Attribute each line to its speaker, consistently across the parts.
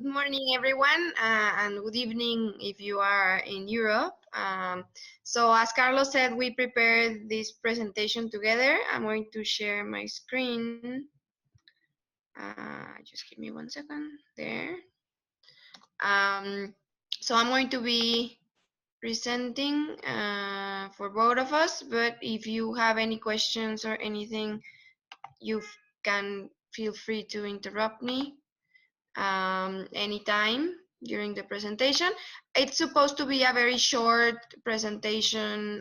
Speaker 1: morning, everyone, and good evening if you are in Europe. So, as Carlos said, we prepared this presentation together. I'm going to share my screen. Just give me 1 second. There. Um, so, I'm going to be presenting for both of us, but if you have any questions or anything, you can feel free to interrupt me anytime during the presentation. It's supposed to be a very short presentation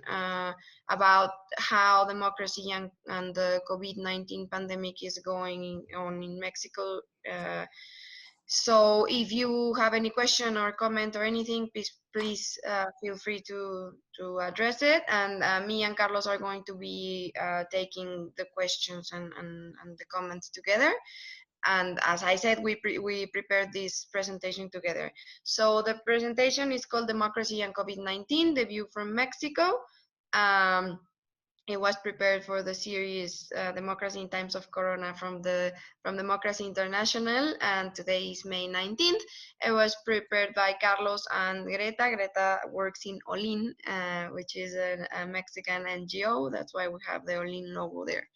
Speaker 1: about how democracy and the COVID-19 pandemic is going on in Mexico. So if you have any question or comment or anything, please feel free to address it. And me and Carlos are going to be taking the questions and the comments together. And as I said, we prepared this presentation together. So the presentation is called Democracy and COVID-19, the view from Mexico. It was prepared for the series Democracy in Times of Corona from Democracy International, and today is May 19th. It was prepared by Carlos and Greta. Greta works in Ollin, which is a Mexican NGO. That's why we have the Ollin logo there.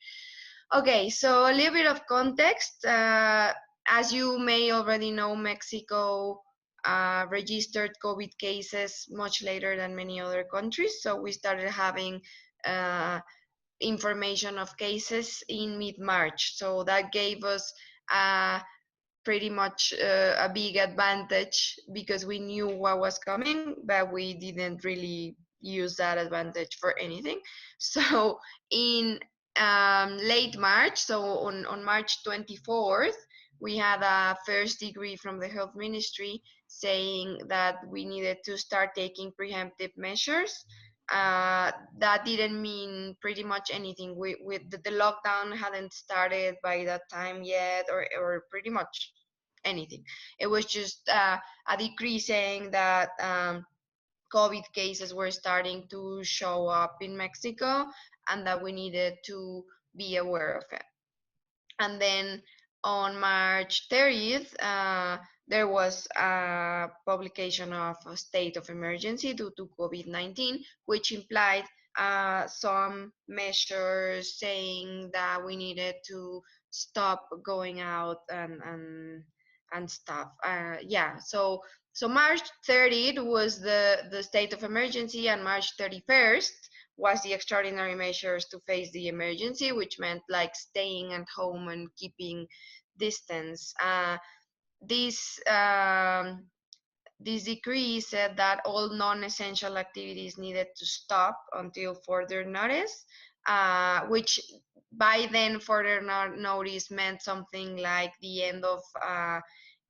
Speaker 1: Okay, so a little bit of context. As you may already know, Mexico registered COVID cases much later than many other countries. So we started having information of cases in mid-March. So that gave us pretty much a big advantage because we knew what was coming, but we didn't really use that advantage for anything. So in late March, so on March 24th, we had a first degree from the health ministry saying that we needed to start taking preemptive measures. That didn't mean pretty much anything. The lockdown hadn't started by that time yet, or pretty much anything. It was just a decree saying that COVID cases were starting to show up in Mexico and that we needed to be aware of it. And then on March 30th, there was a publication of a state of emergency due to COVID-19, which implied some measures saying that we needed to stop going out and stuff. So March 30th was the state of emergency, and March 31st was the extraordinary measures to face the emergency, which meant like staying at home and keeping distance. This decree said that all non-essential activities needed to stop until further notice, which by then further notice meant something like the end of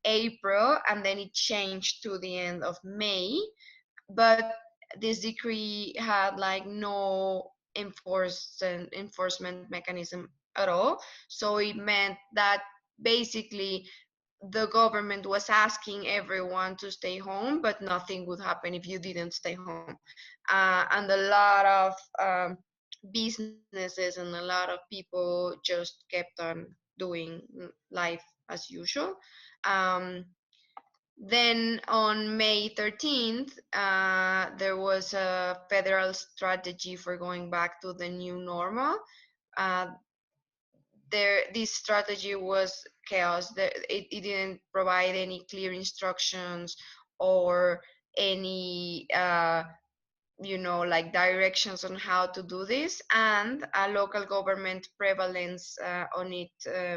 Speaker 1: April, and then it changed to the end of May. But this decree had like no enforcement mechanism at all. So it meant that basically the government was asking everyone to stay home, but nothing would happen if you didn't stay home. And a lot of businesses and a lot of people just kept on doing life as usual. Um, then on May 13th, there was a federal strategy for going back to the new normal. Uh, this strategy was chaos. It didn't provide any clear instructions or any like directions on how to do this, and a local government prevalence on it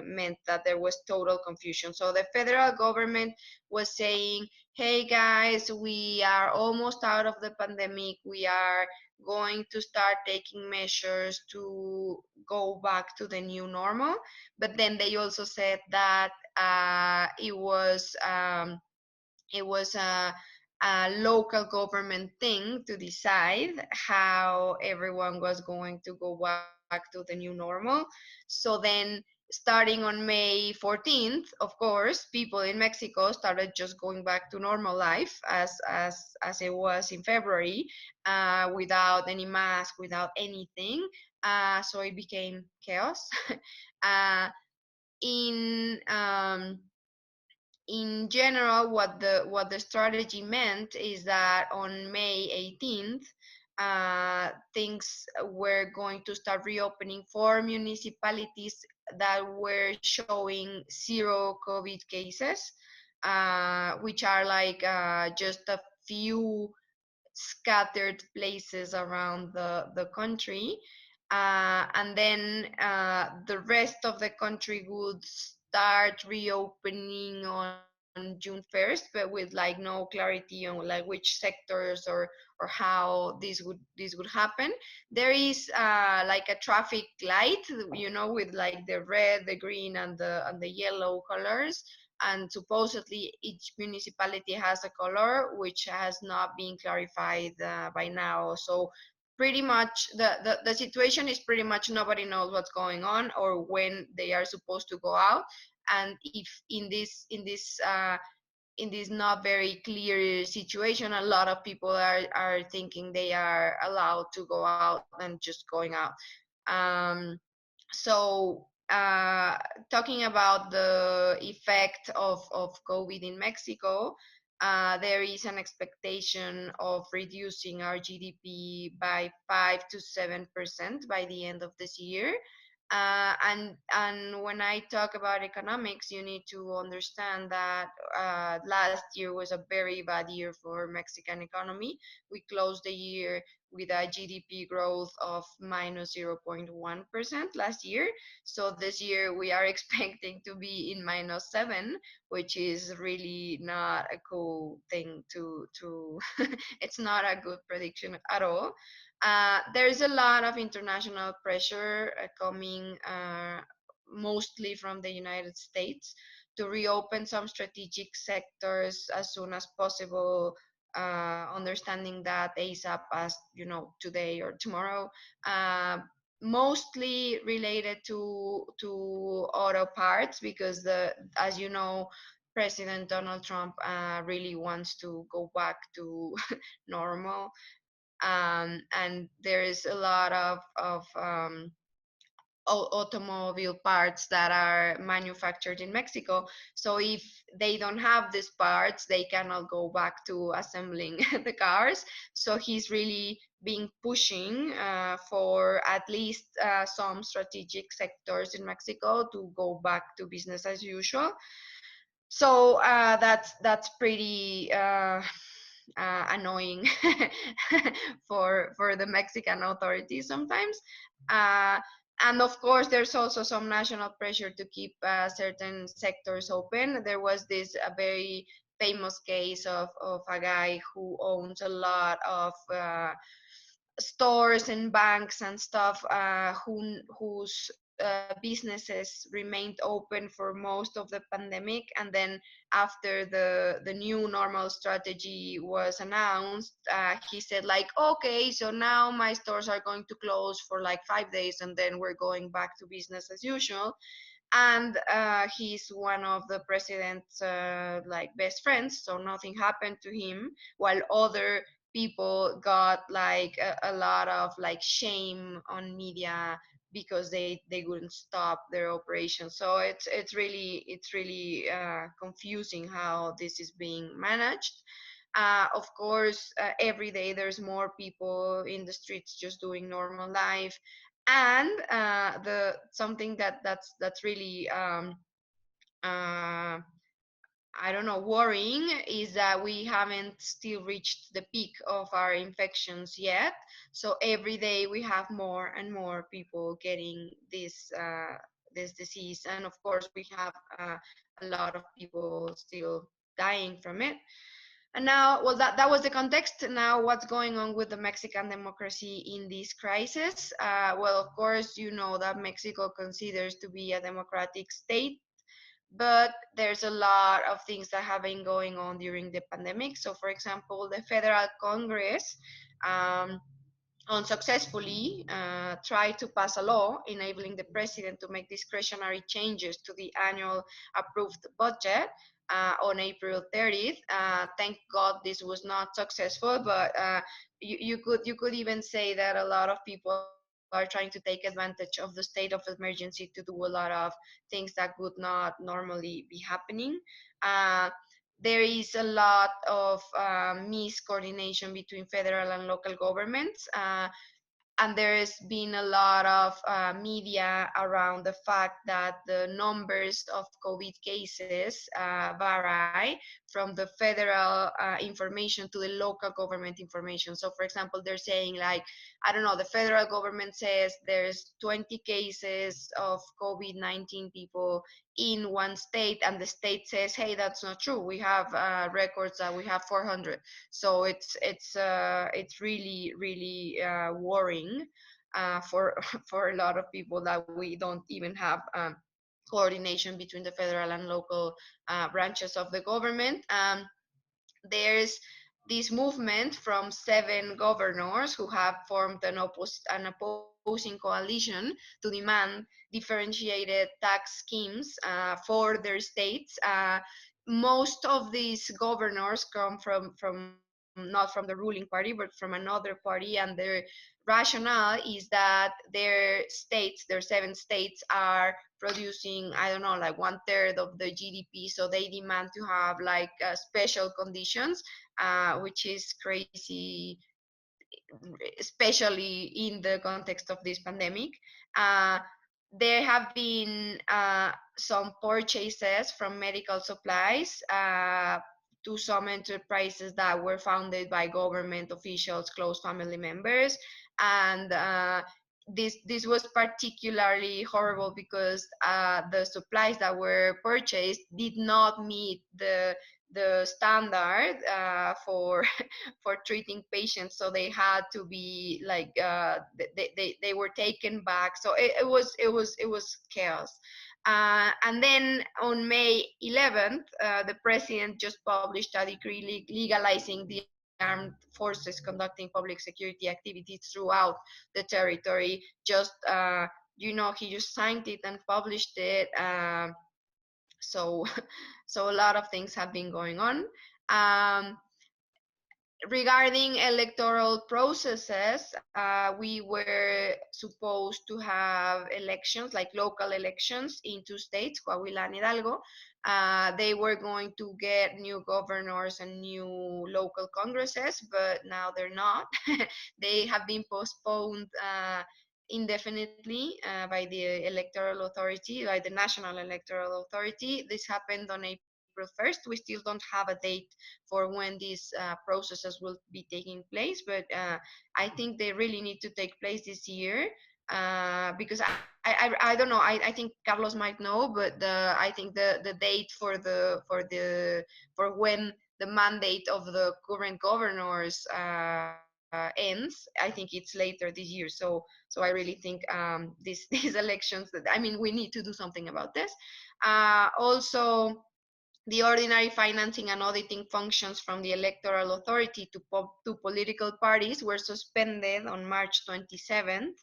Speaker 1: meant that there was total confusion. So the federal government was saying, hey guys, we are almost out of the pandemic, we are going to start taking measures to go back to the new normal. But then they also said that it was a local government thing to decide how everyone was going to go back to the new normal. So then, starting on May 14th, of course, people in Mexico started just going back to normal life as it was in February, without any mask, without anything. So it became chaos. uh, in in general, what the strategy meant is that on May 18th, things were going to start reopening for municipalities that were showing zero COVID cases, which are like just a few scattered places around the country. And then the rest of the country would start reopening on June 1st, but with like no clarity on like which sectors or how this would happen. There is like a traffic light, with like the red, the green, and the yellow colors, and supposedly each municipality has a color which has not been clarified by now. So pretty much the situation is pretty much nobody knows what's going on or when they are supposed to go out. And if in this not very clear situation, a lot of people are thinking they are allowed to go out and just going out. um, so, talking about the effect of COVID in Mexico, there is an expectation of reducing our GDP by 5 to 7% by the end of this year. And when I talk about economics, you need to understand that last year was a very bad year for Mexican economy. We closed the year with a GDP growth of minus 0.1% last year. So this year we are expecting to be in minus 7, which is really not a cool thing to it's not a good prediction at all. There's a lot of international pressure coming mostly from the United States to reopen some strategic sectors as soon as possible, understanding that ASAP, as today or tomorrow. Uh, Mostly related to auto parts, because as you know, President Donald Trump really wants to go back to normal. And there is a lot of automobile parts that are manufactured in Mexico. So if they don't have these parts, they cannot go back to assembling the cars. So he's really been pushing for at least some strategic sectors in Mexico to go back to business as usual. So that's pretty annoying for the Mexican authorities sometimes. Uh, and of course, there's also some national pressure to keep certain sectors open. There was this a very famous case of a guy who owns a lot of stores and banks and stuff, whose businesses remained open for most of the pandemic, and then after the new normal strategy was announced, he said like, okay, so now my stores are going to close for like 5 days, and then we're going back to business as usual. And he's one of the president's like best friends, so nothing happened to him, while other people got like a lot of like shame on media because they wouldn't stop their operation. So it's really confusing how this is being managed. Of course, every day there's more people in the streets just doing normal life. And the something that's really uh, I don't know, worrying, is that we haven't still reached the peak of our infections yet. So every day we have more and more people getting this disease, and of course we have a lot of people still dying from it. And now, well, that was the context. Now, what's going on with the Mexican democracy in this crisis? Well, of course, you know that Mexico considers to be a democratic state, but there's a lot of things that have been going on during the pandemic. So, for example, the Federal Congress um, unsuccessfully tried to pass a law enabling the president to make discretionary changes to the annual approved budget on April 30th. Thank God this was not successful, but you could even say that a lot of people are are trying to take advantage of the state of emergency to do a lot of things that would not normally be happening. Uh, there is a lot of miscoordination between federal and local governments. And there's been a lot of media around the fact that the numbers of COVID cases vary from the federal information to the local government information. So, for example, they're saying, like, I don't know, the federal government says there's 20 cases of COVID-19 people in one state, and the state says, hey, that's not true. We have records that we have 400. So it's really worrying for for a lot of people that we don't even have coordination between the federal and local branches of the government. There's this movement from 7 governors who have formed an opposing coalition to demand differentiated tax schemes for their states. Most of these governors come from not from the ruling party, but from another party, and their rationale is that their 7 states, are producing, I don't know, like 1/3 of the GDP, so they demand to have like special conditions, which is crazy, especially in the context of this pandemic. Uh, there have been some purchases from medical supplies to some enterprises that were founded by government officials, close family members, and this was particularly horrible because the supplies that were purchased did not meet the standard for for treating patients, so they had to be like they were taken back. So it was chaos. And then on May 11th, the president just published a decree legalizing the armed forces conducting public security activities throughout the territory. Just he just signed it and published it. So so a lot of things have been going on. Um, Regarding electoral processes, we were supposed to have elections, like local elections in 2 states, Coahuila and Hidalgo. They were going to get new governors and new local congresses, but now they're not. They have been postponed indefinitely by the electoral authority, by the National Electoral Authority. This happened on April 1st. We still don't have a date for when these processes will be taking place, but I think they really need to take place this year, because I don't know. I think Carlos might know, but I think the date for when the mandate of the current governors ends, I think it's later this year. So I really think these elections, that, I mean, we need to do something about this. Also, the ordinary financing and auditing functions from the electoral authority to political parties were suspended on March 27th.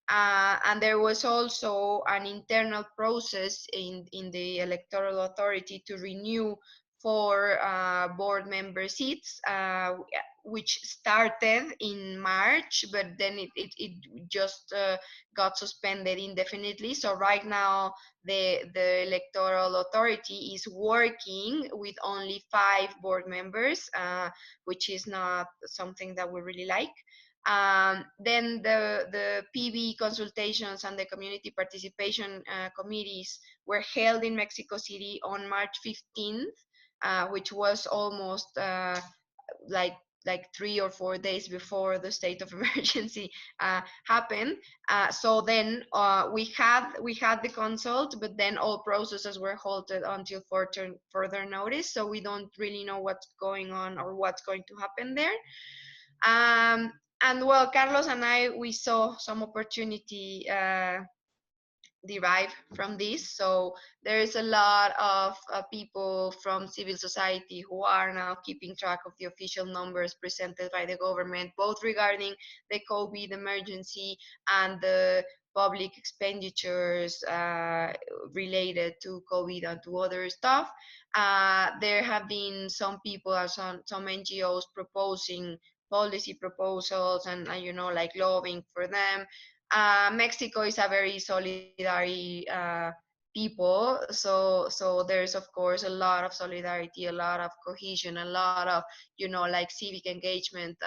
Speaker 1: And there was also an internal process in the electoral authority to renew 4 board member seats, which started in March, but then it just got suspended indefinitely. So right now, the electoral authority is working with only 5 board members, which is not something that we really like. Then the PB consultations and the community participation committees were held in Mexico City on March 15th, which was almost like 3 or 4 days before the state of emergency happened. So then we had the consult, but then all processes were halted until further notice. So we don't really know what's going on or what's going to happen there. And well, Carlos and I, we saw some opportunity derive from this. So there is a lot of people from civil society who are now keeping track of the official numbers presented by the government, both regarding the COVID emergency and the public expenditures related to COVID and to other stuff. There have been some people, some NGOs proposing policy proposals and like lobbying for them. Mexico is a very solidary people, so there's of course a lot of solidarity, a lot of cohesion, a lot of like civic engagement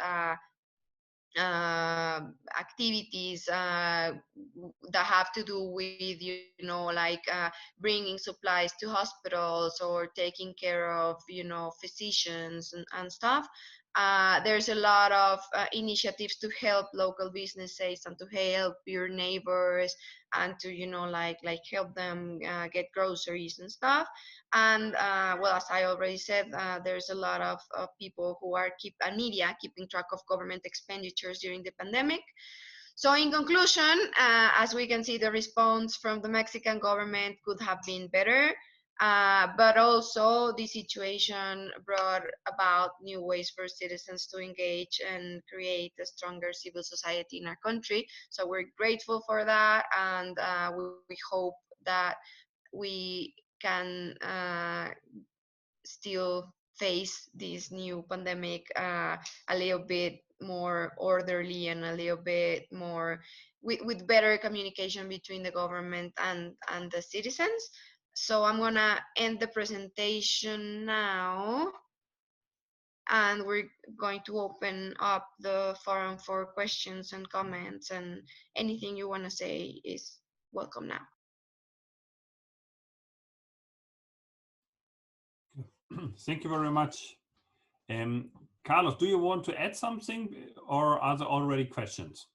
Speaker 1: activities that have to do with like bringing supplies to hospitals or taking care of physicians and stuff. There's a lot of initiatives to help local businesses and to help your neighbors and to like help them get groceries and stuff. And well, as I already said, there's a lot of people who are media keeping track of government expenditures during the pandemic. So in conclusion, as we can see, the response from the Mexican government could have been better, but also the situation brought about new ways for citizens to engage and create a stronger civil society in our country. So we're grateful for that, and we hope that we can still face this new pandemic a little bit more orderly and a little bit more with better communication between the government and the citizens. So I'm gonna end the presentation now, and we're going to open up the forum for questions and comments, and anything you want to say is welcome now.
Speaker 2: Thank you very much. Carlos, do you want to add something, or are there already questions?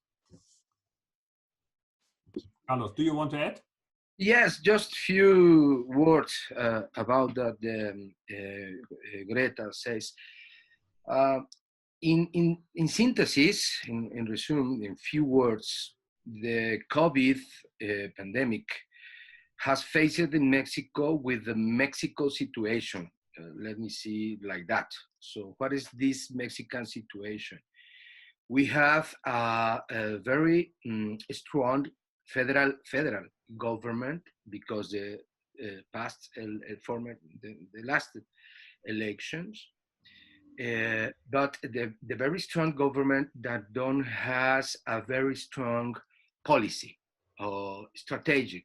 Speaker 2: Carlos, do you want to add?
Speaker 3: Yes, just few words about that Greta says. In synthesis, in resume, in few words, the COVID pandemic has faced in Mexico with the Mexico situation. Let me see like that. So what is this Mexican situation? We have a very strong federal government because the past the last elections, but the very strong government that don't has a very strong policy or strategic.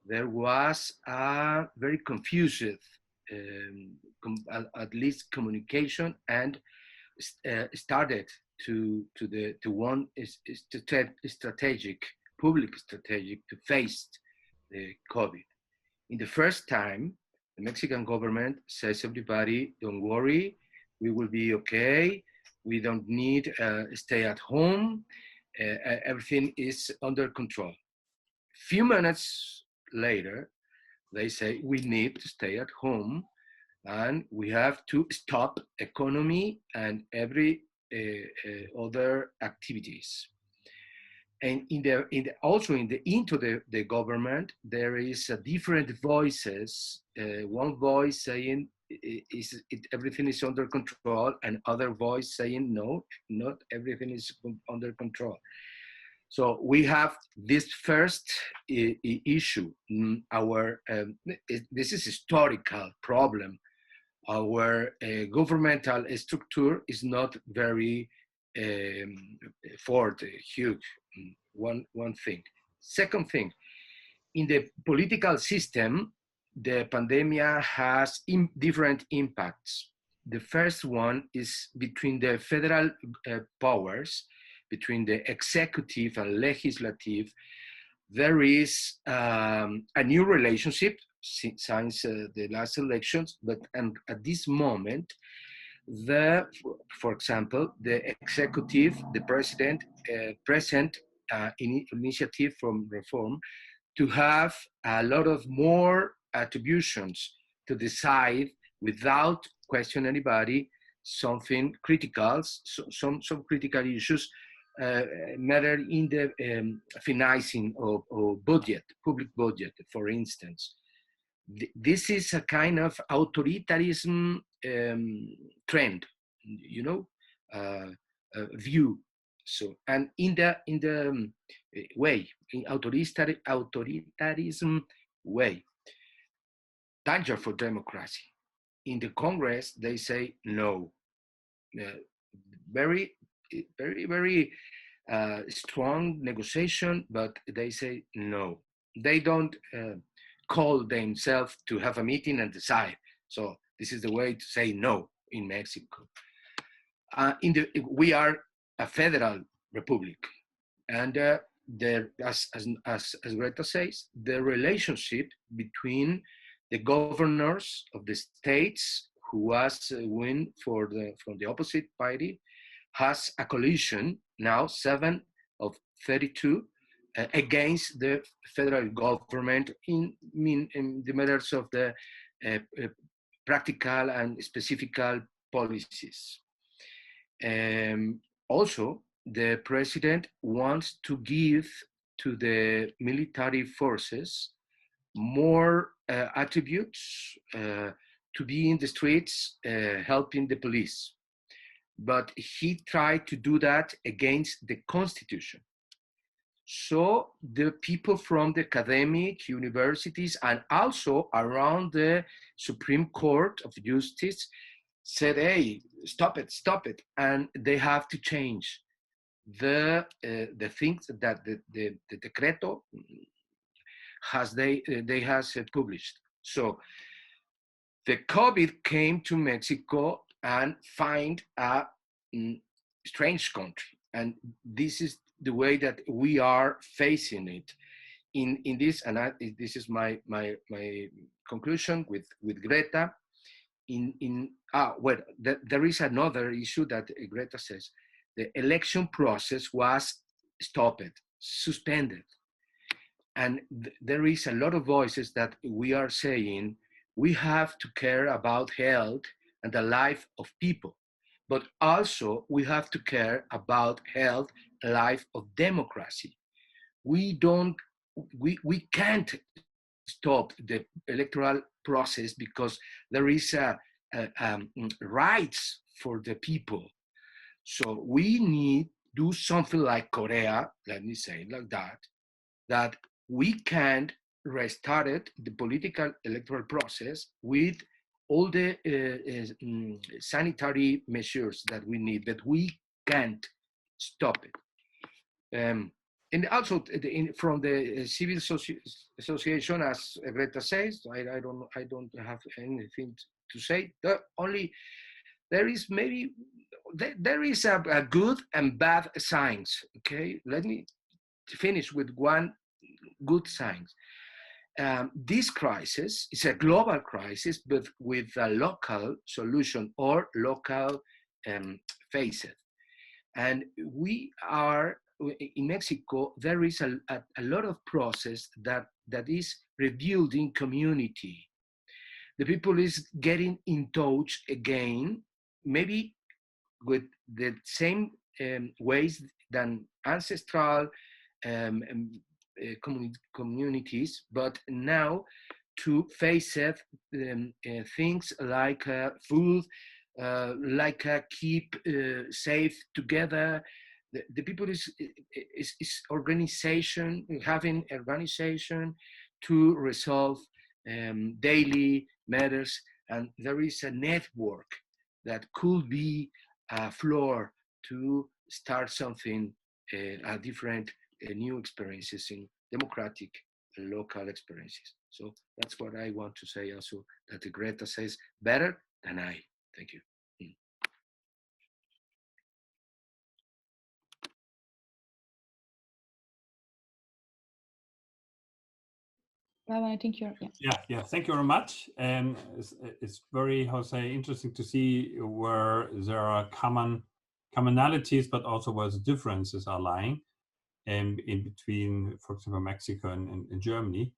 Speaker 3: There was a very confused, at least communication, and started to one strategic, public strategic to face the COVID. In the first time, the Mexican government says, everybody, don't worry, we will be okay. We don't need stay at home. Everything is under control. Few minutes later, they say we need to stay at home and we have to stop economy and every other activities. And also into the government, there is different voices. One voice saying everything is under control, and other voice saying no, not everything is under control. So we have this first issue. This is a historical problem. Our governmental structure is not very huge. One thing. Second thing, in the political system, the pandemic has different impacts. The first one is between the federal powers, between the executive and legislative. There is a new relationship since the last elections, but at this moment, for example, the executive, the president, present initiative from reform to have a lot of more attributions to decide without question anybody something critical, some critical issues matter in the financing of budget, public budget, for instance. This is a kind of authoritarianism trend, view. So, and in the way, in authoritarianism way, danger for democracy. In the Congress, they say no. Very, very, very strong negotiation, but they say no. They don't call themselves to have a meeting and decide. So this is the way to say no in Mexico. We are a federal republic, and as Greta says, the relationship between the governors of the states who was win from the opposite party has a coalition now, 7 of 32, against the federal government in the matters of the practical and specific policies. Also, the president wants to give to the military forces more attributes to be in the streets helping the police. But he tried to do that against the Constitution. So the people from the academic universities and also around the Supreme Court of Justice said, hey, stop it. And they have to change the things that the decreto they has published. So the COVID came to Mexico and find a strange country. And this is the way that we are facing it in this, and this is my conclusion with Greta. There is another issue that Greta says. The election process was stopped, suspended. And there is a lot of voices that we are saying we have to care about health and the life of people, but also we have to care about health, life of democracy. We can't stop the electoral process because there is rights for the people. So we need to do something like Korea, let me say it like that we can restart the political electoral process with all the sanitary measures that we need, but we can't stop it. And also from the civil association, as Greta says, I don't have anything to say. There is a good and bad signs. Okay, let me finish with one good sign. This crisis is a global crisis, but with a local solution or local phases. And we are in Mexico. There is a lot of process that is rebuilding community. The people is getting in touch again, maybe with the same ways than ancestral communities, but now to face things like food, like keep safe together. The people is having organization to resolve daily matters, and there is a network that could be a floor to start something, a different new experiences in democratic local experiences. So that's what I want to say also, that Greta says better than I. Thank you.
Speaker 4: I think you're,
Speaker 2: yeah. Thank you very much. It's very, interesting to see where there are commonalities, but also where the differences are lying in between, for example, Mexico and Germany.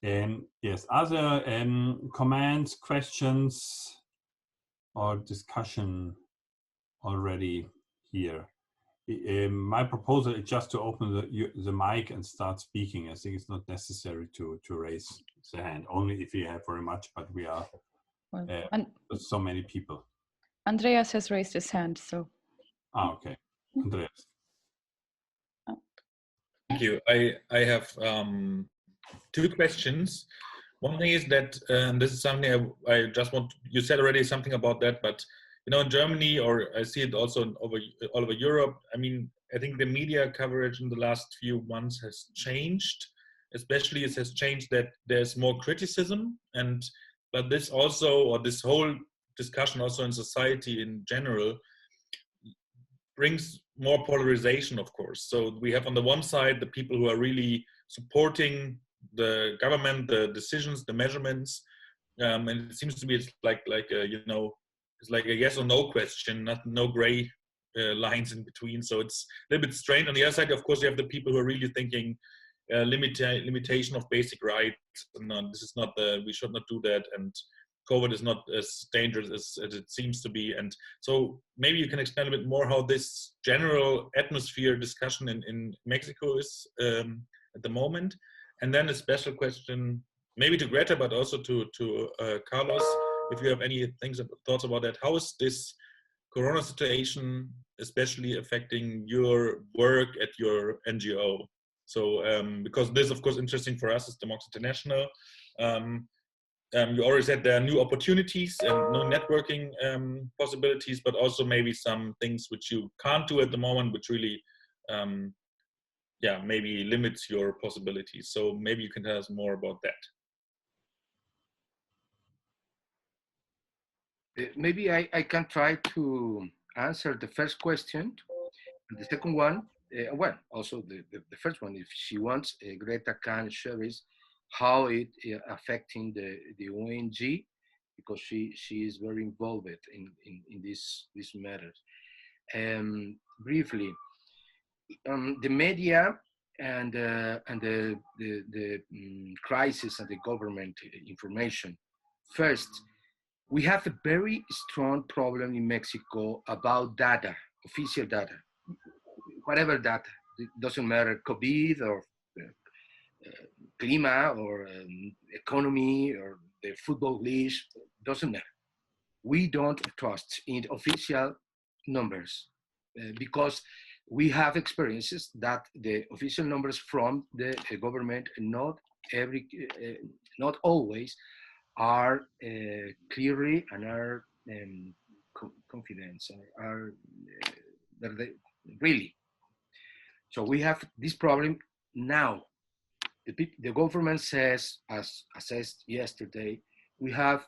Speaker 2: Yes, other comments, questions, or discussion already here. My proposal is just to open the mic and start speaking. I think it's not necessary to raise the hand, only if you have very much, but we are with so many people.
Speaker 4: Andreas has raised his hand, so.
Speaker 2: Okay, Andreas.
Speaker 5: Thank you. I have two questions. One thing is that this is something I just want. You said already something about that, but in Germany, or I see it also all over Europe. I mean, I think the media coverage in the last few months has changed. Especially, it has changed that there's more criticism, but this also, or this whole discussion also in society in general, brings more polarization, of course. So we have on the one side the people who are really supporting the government, the decisions, the measurements, and it seems to be it's like it's like a yes or no question, no gray lines in between. So it's a little bit strange. On the other side, of course, you have the people who are really thinking limitation of basic rights. And, this is not we should not do that, and COVID is not as dangerous as it seems to be. And so maybe you can explain a bit more how this general atmosphere discussion in Mexico is at the moment. And then a special question, maybe to Greta, but also to Carlos, if you have any thoughts about that. How is this Corona situation especially affecting your work at your NGO? So because this is of course interesting for us as Democracies International. You already said there are new opportunities and new networking possibilities, but also maybe some things which you can't do at the moment, which really, maybe limits your possibilities. So maybe you can tell us more about that.
Speaker 3: Maybe I can try to answer the first question. The second one, also the first one, if she wants, Greta can share is how it affecting the ONG, because she is very involved in this matters. Briefly, the media and the crisis and the government information. First, we have a very strong problem in Mexico about data, official data, whatever data. It doesn't matter, COVID or clima or economy or the football league, doesn't matter. We don't trust in official numbers because we have experiences that the official numbers from the government not always are clearly and are confident, are really. So we have this problem now. The government says, as assessed yesterday, we have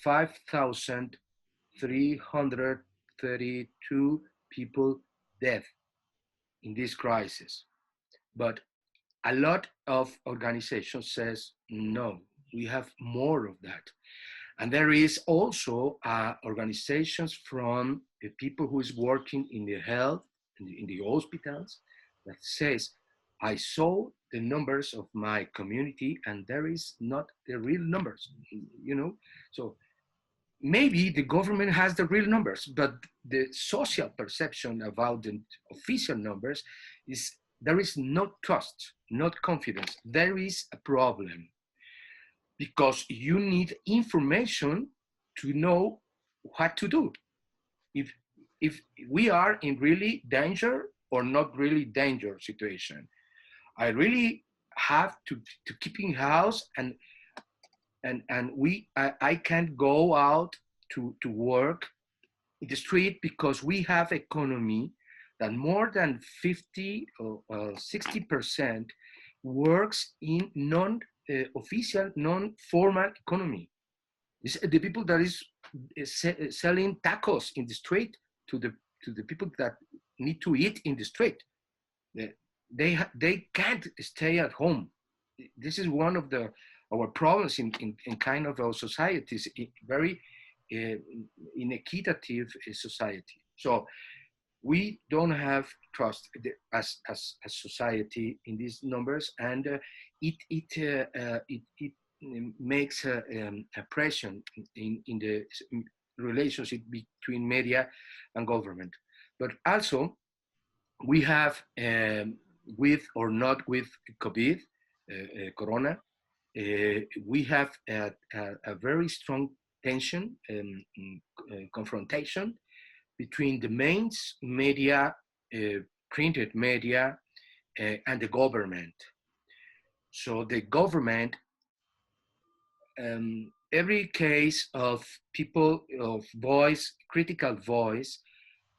Speaker 3: 5,332 people dead in this crisis. But a lot of organizations says, no, we have more of that. And there is also organizations from the people who is working in the health, in the hospitals, that says, I saw the numbers of my community and there is not the real numbers, So maybe the government has the real numbers, but the social perception about the official numbers is there is no trust, not confidence. There is a problem because you need information to know what to do. If we are in really danger or not really danger situation, I really have to keep in house and I can't go out to work in the street because we have economy that more than 50 or 60% works in non-official, non-formal economy. It's the people that is selling tacos in the street to the people that need to eat in the street. They can't stay at home. This is one of our problems in kind of our societies, very inequitative society. So we don't have trust as society in these numbers, and it makes a pressure in the relationship between media and government. But also we have with or not with COVID, Corona, we have a very strong tension and confrontation between the main media, printed media, and the government. So the government, every case of people of voice, critical voice,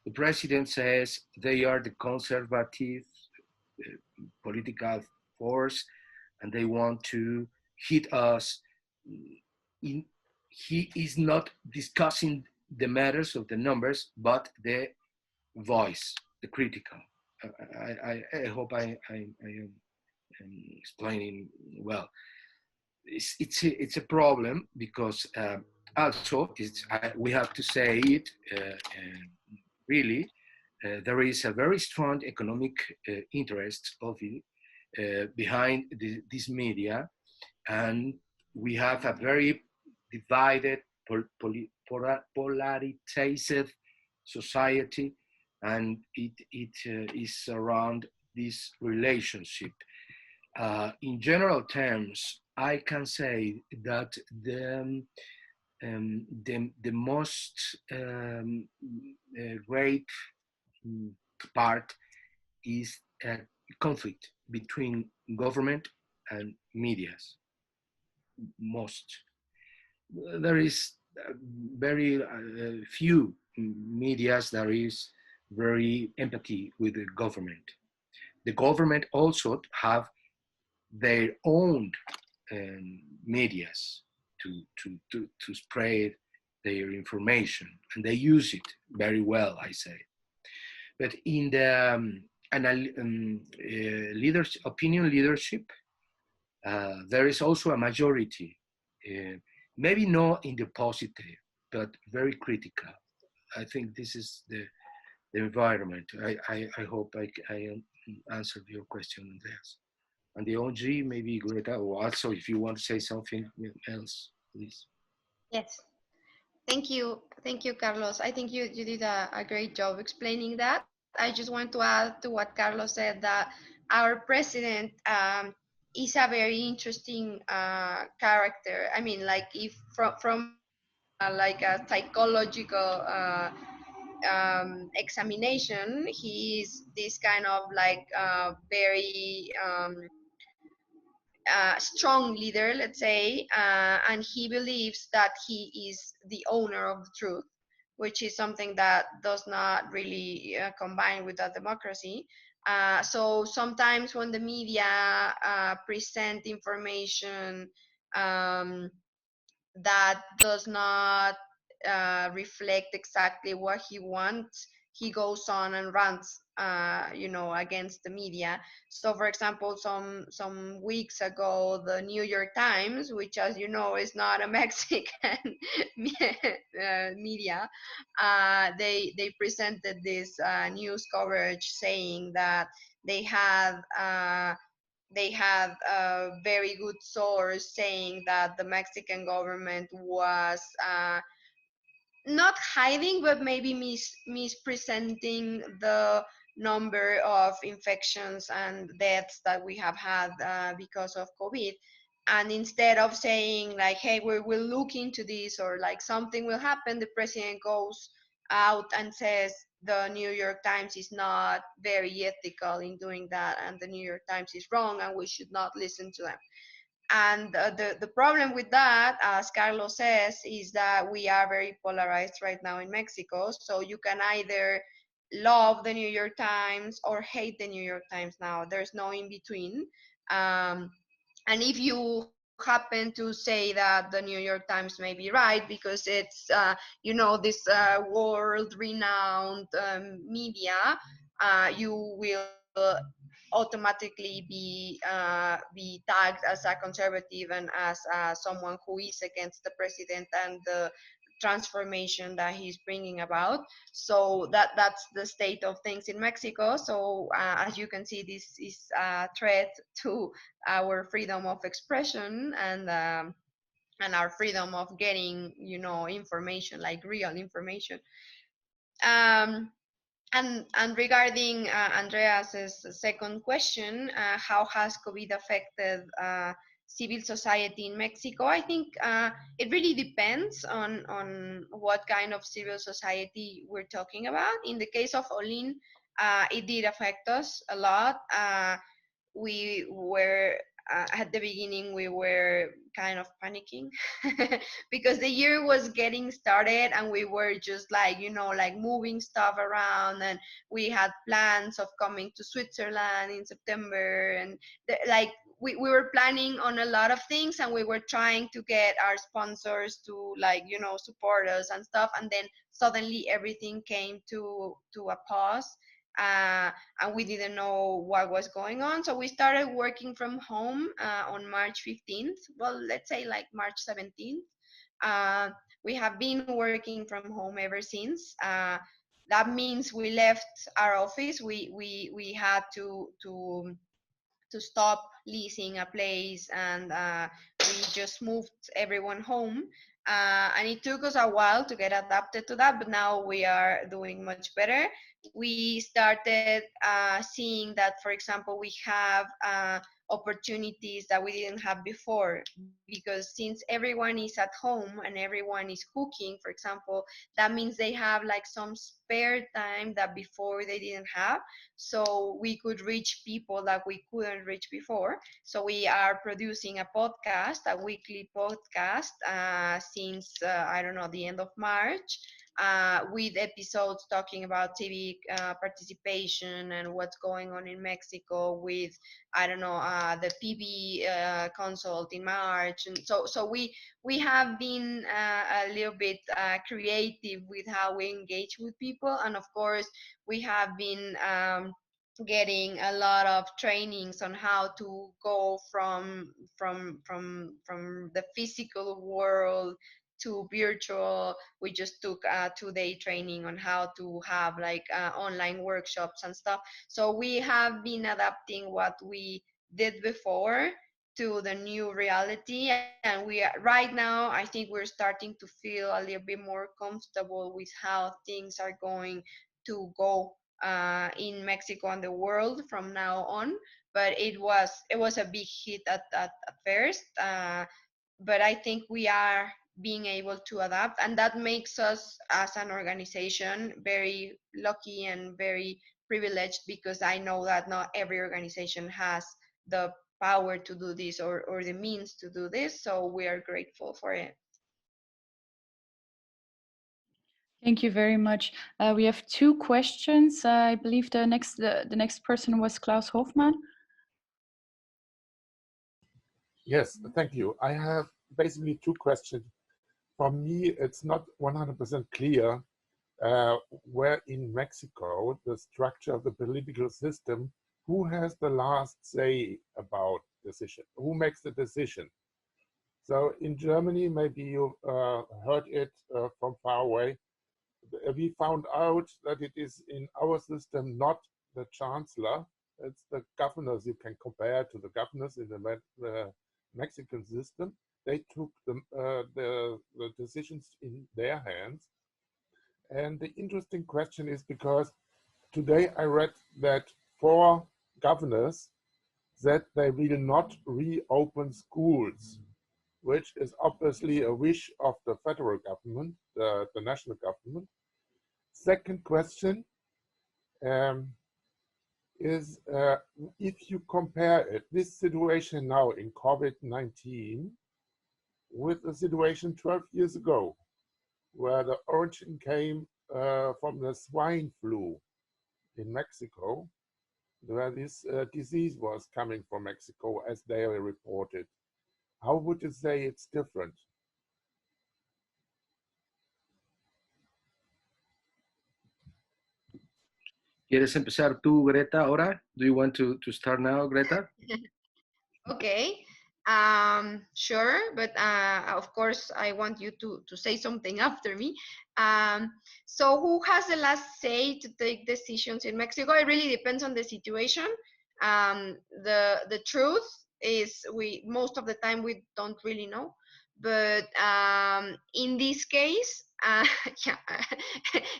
Speaker 3: The president says they are the conservative political force and they want to hit us. He is not discussing the matters of the numbers, but the voice, the critical. I hope I am explaining well. It's a problem because also we have to say it really. There is a very strong economic interest of it behind this media, and we have a very divided, polarized society, and it is around this relationship. In general terms, I can say that the most great part is a conflict between government and medias. Most there is very few medias that is very empathy with the government. The government also have their own medias to spread their information, and they use it very well, I say. But in the opinion leadership, there is also a majority, maybe not in the positive, but very critical. I think this is the environment. I hope I answered your question, Andreas. And the OG, maybe Greta, or also if you want to say something else, please.
Speaker 1: Yes. Thank you, Carlos. I think you did a great job explaining that. I just want to add to what Carlos said that our president is a very interesting character. I mean, like if from like a psychological examination, he is this kind of like very strong leader, let's say, and he believes that he is the owner of the truth, which is something that does not really combine with a democracy. So sometimes when the media present information um, that does not reflect exactly what he wants, he goes on and rants, against the media. So, for example, some weeks ago, the New York Times, which, as you know, is not a Mexican media, they presented this news coverage saying that they had. They had a very good source saying that the Mexican government was not hiding, but maybe mispresenting the number of infections and deaths that we have had because of COVID. And instead of saying like, hey, we will look into this or like something will happen, the president goes out and says the New York Times is not very ethical in doing that, and the New York Times is wrong, and we should not listen to them. And the problem with that, as Carlos says, is that we are very polarized right now in Mexico. So you can either love the New York Times or hate the New York Times now. There's no in between. And if you happen to say that the New York Times may be right because it's, this world-renowned media, you will automatically be tagged as a conservative and as someone who is against the president and the transformation that he's bringing about. So that's the state of things in Mexico. So as you can see, this is a threat to our freedom of expression and our freedom of getting information, like real information. And regarding Andreas's second question, how has COVID affected civil society in Mexico? I think it really depends on what kind of civil society we're talking about. In the case of Ollin, it did affect us a lot. We were at the beginning we were kind of panicking because the year was getting started and we were just like, like moving stuff around, and we had plans of coming to Switzerland in September, and like we were planning on a lot of things, and we were trying to get our sponsors to, like, support us and stuff, and then suddenly everything came to a pause. And we didn't know what was going on, so we started working from home on March 15th. Well, let's say like March 17th. uh, we have been working from home ever since. That means we left our office. We had to stop leasing a place, and we just moved everyone home. And it took us a while to get adapted to that, but now we are doing much better. We started seeing that, for example, we have opportunities that we didn't have before, because since everyone is at home and everyone is cooking, for example, that means they have like some spare time that before they didn't have. So we could reach people that we couldn't reach before. So we are producing a podcast, a weekly podcast, since I don't know, the end of March, with episodes talking about civic participation and what's going on in Mexico, with, I don't know, the PB consult in March. And so we have been a little bit creative with how we engage with people. And of course, we have been getting a lot of trainings on how to go from the physical world to virtual. We just took a 2-day training on how to have like online workshops and stuff. So we have been adapting what we did before to the new reality, and right now I think we're starting to feel a little bit more comfortable with how things are going to go in Mexico and the world from now on. But it was a big hit at first, but I think we are being able to adapt, and that makes us as an organization very lucky and very privileged, because I know that not every organization has the power to do this, or the means to do this. So we are grateful for it.
Speaker 4: Thank you very much. We have 2 questions. I believe the next person was Klaus Hofmann.
Speaker 6: Yes, thank you. I have basically 2 questions. For me, it's not 100% clear where in Mexico the structure of the political system, who has the last say about decision, who makes the decision. So in Germany, maybe you heard it from far away. We found out that it is in our system not the chancellor, it's the governors. You can compare to the governors in the Mexican system. They took the decisions in their hands. And the interesting question is, because today I read that 4 governors said they will not reopen schools, which is obviously a wish of the federal government, the national government. Second question is, if you compare it, this situation now in COVID-19 with the situation 12 years ago, where the origin came from the swine flu in Mexico, where this disease was coming from Mexico, as they reported. How would you say it's different?
Speaker 3: ¿Quieres empezar tú, Greta, ahora? Do you want to start now, Greta?
Speaker 1: Okay. Sure, but of course I want you to say something after me. So who has the last say to take decisions in Mexico? It really depends on the situation. The truth is, we most of the time we don't really know. But in this case, yeah,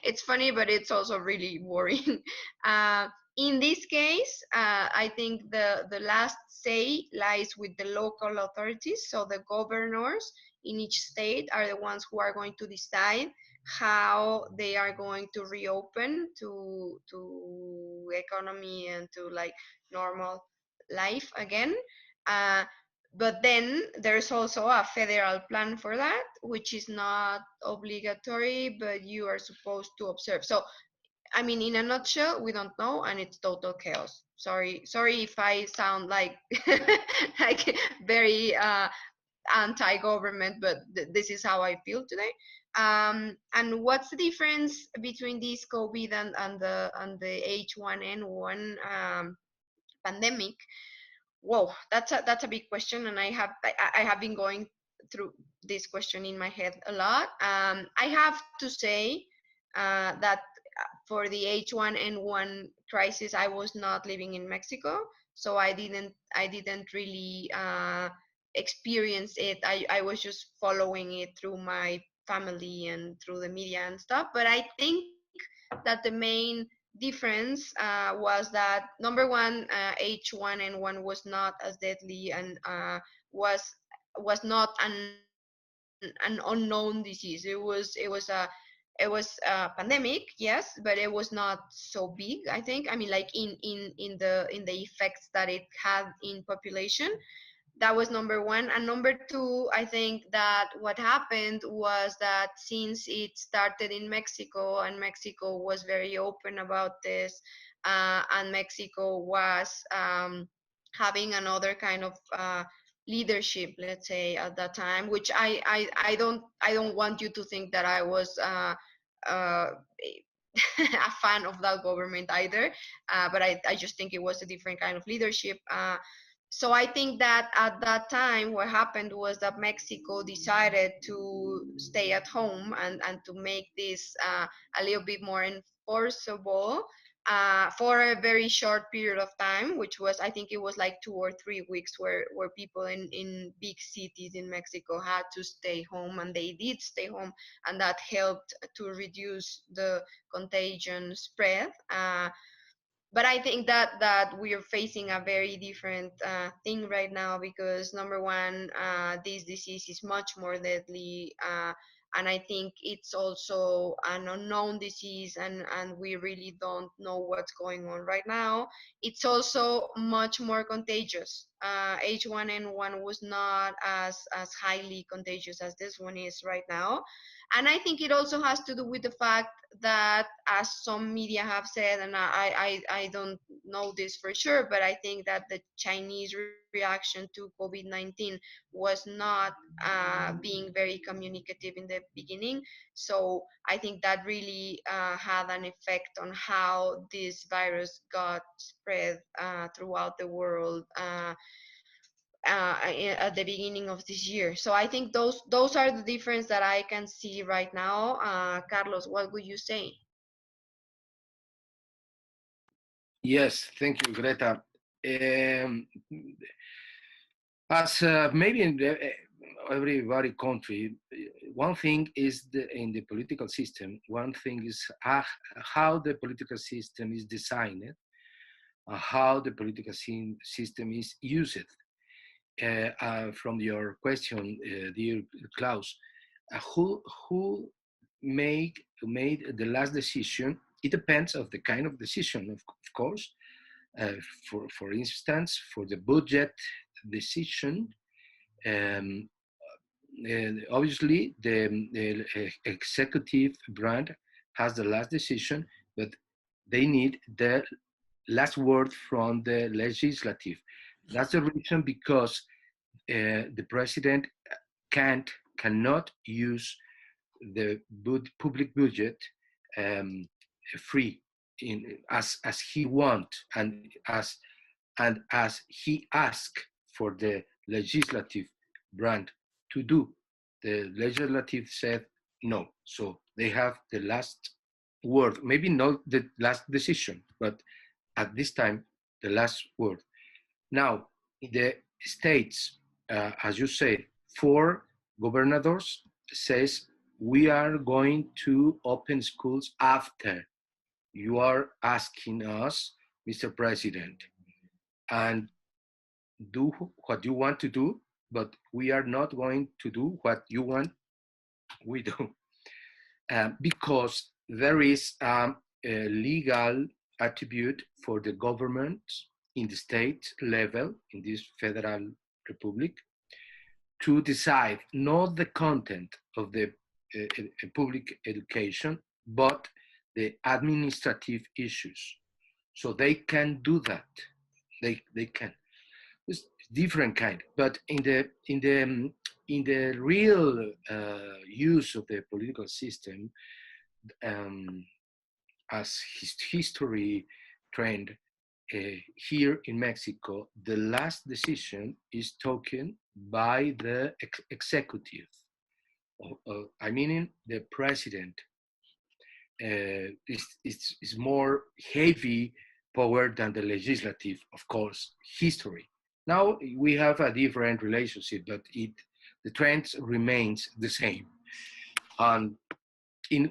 Speaker 1: it's funny, but it's also really worrying. In this case, I think the last say lies with the local authorities. So the governors in each state are the ones who are going to decide how they are going to reopen to economy and to like normal life again. But then there's also a federal plan for that, which is not obligatory, but you are supposed to observe. So, I mean, in a nutshell, we don't know, and it's total chaos. Sorry if I sound like like very anti-government, but this is how I feel today. And what's the difference between this COVID and the H1N1 pandemic? Whoa, that's a big question, and I have been going through this question in my head a lot. I have to say that for the H1N1 crisis, I was not living in Mexico, so I didn't really experience it. I was just following it through my family and through the media and stuff. But I think that the main difference was that number one, H1N1 was not as deadly and was not an unknown disease. It was a pandemic, yes, but it was not so big. I think. I mean, like in the effects that it had in population. That was number one. And number two, I think that what happened was that since it started in Mexico, and Mexico was very open about this, and Mexico was having another kind of leadership, let's say, at that time, which I don't want you to think that I was a fan of that government either, but I just think it was a different kind of leadership. So I think that at that time, what happened was that Mexico decided to stay at home and to make this a little bit more enforceable for a very short period of time, which was, I think it was like 2 or 3 weeks, where people in big cities in Mexico had to stay home, and they did stay home, and that helped to reduce the contagion spread. But I think that we are facing a very different thing right now, because number one, this disease is much more deadly, and I think it's also an unknown disease, and we really don't know what's going on right now. It's also much more contagious. H1N1 was not as highly contagious as this one is right now. And I think it also has to do with the fact that, as some media have said, and I don't know this for sure, but I think that the Chinese reaction to COVID-19 was not being very communicative in the beginning. So I think that really had an effect on how this virus got spread throughout the world. At the beginning of this year. So I think those are the difference that I can see right now. Carlos, what would you say?
Speaker 3: Yes, thank you, Greta. As maybe in every country, one thing is in the political system. One thing is how the political system is designed, how the political system is used. From your question, dear Klaus, who made the last decision? It depends of the kind of decision, of course. For instance, for the budget decision, obviously the executive branch has the last decision, but they need the last word from the legislative. That's the reason, because the president cannot use the public budget free as he want, and as he asked for the legislative branch to do. The legislative said no, so they have the last word. Maybe not the last decision, but at this time the last word. Now, in the states, as you said, 4 governors says we are going to open schools after you are asking us, Mr. President, and do what you want to do, but we are not going to do what you want we do. Because there is a legal attribute for the government in the state level, in this federal republic, to decide not the content of the public education, but the administrative issues. So they can do that. They can. It's different kind, but in the real use of the political system, as history trend here in Mexico, the last decision is taken by the executive. I mean, the president is more heavy power than the legislative, of course, history. Now we have a different relationship, but the trend remains the same. And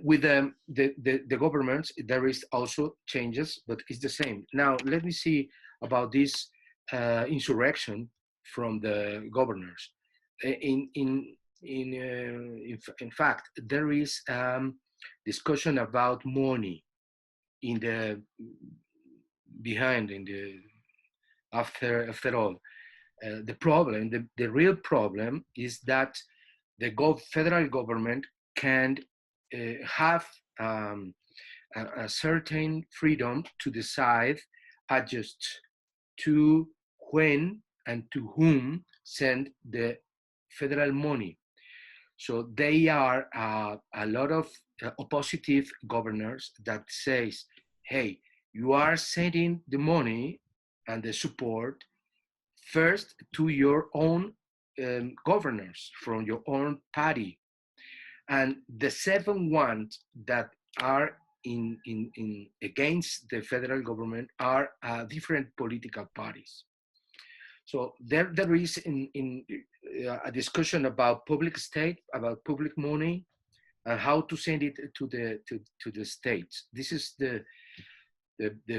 Speaker 3: with the governments, there is also changes, but it's the same. Now let me see about this insurrection from the governors. In fact, there is discussion about money in the behind in the after all. The problem, the real problem is that the federal government can have a certain freedom to decide, adjust to when and to whom send the federal money. So they are a lot of oppositive governors that says, hey, you are sending the money and the support first to your own governors from your own party. And the 7 ones that are in against the federal government are different political parties. So there is a discussion about public state, about public money, and how to send it to the states. This is the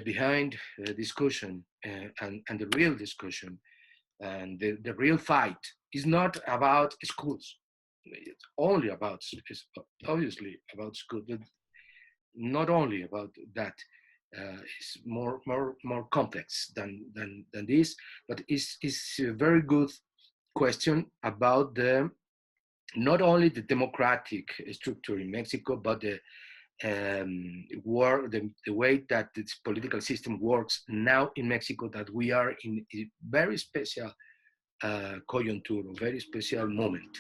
Speaker 3: behind discussion and the real discussion, and the real fight is not about schools. It's only about, it's obviously about school, but not only about that. It's more complex than this, but it's a very good question about the not only the democratic structure in Mexico, but the way that this political system works now in Mexico, that we are in a very special conjuncture, a very special moment.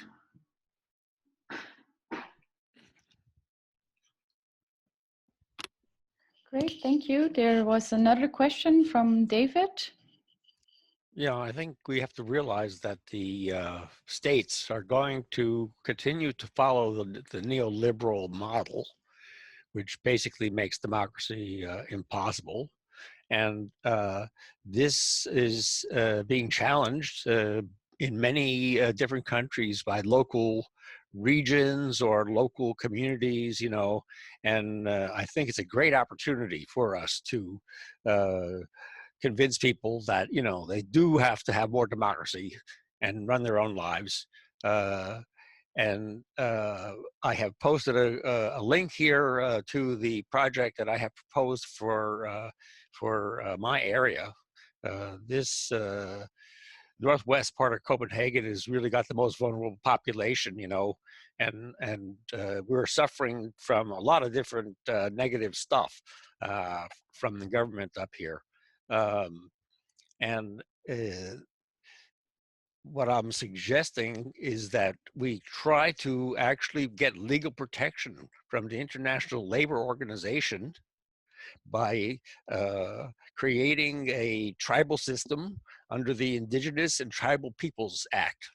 Speaker 4: Great, thank you. There was another question from David.
Speaker 7: Yeah, I think we have to realize that the states are going to continue to follow the neoliberal model, which basically makes democracy impossible. And this is being challenged in many different countries by local regions or local communities, you know, and I think it's a great opportunity for us to convince people that, you know, they do have to have more democracy and run their own lives. I have posted a link here to the project that I have proposed for my area. This northwest part of Copenhagen has really got the most vulnerable population, you know, and we're suffering from a lot of different negative stuff from the government up here. What I'm suggesting is that we try to actually get legal protection from the International Labor Organization by creating a tribal system under the Indigenous and Tribal Peoples Act.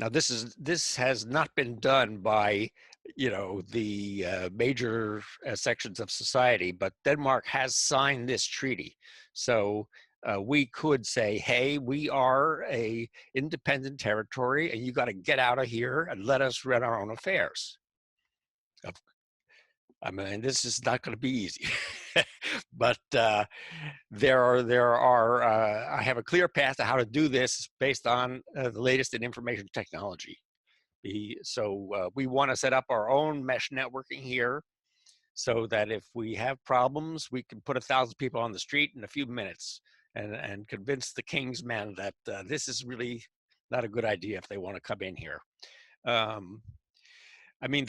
Speaker 7: Now, this has not been done by, you know, the major sections of society, but Denmark has signed this treaty. So we could say, hey, we are a independent territory and you got to get out of here and let us run our own affairs. I mean, this is not going to be easy, but there are I have a clear path to how to do this based on the latest in information technology. So we want to set up our own mesh networking here so that if we have problems, we can put 1,000 people on the street in a few minutes and convince the king's men that this is really not a good idea if they want to come in here. I mean,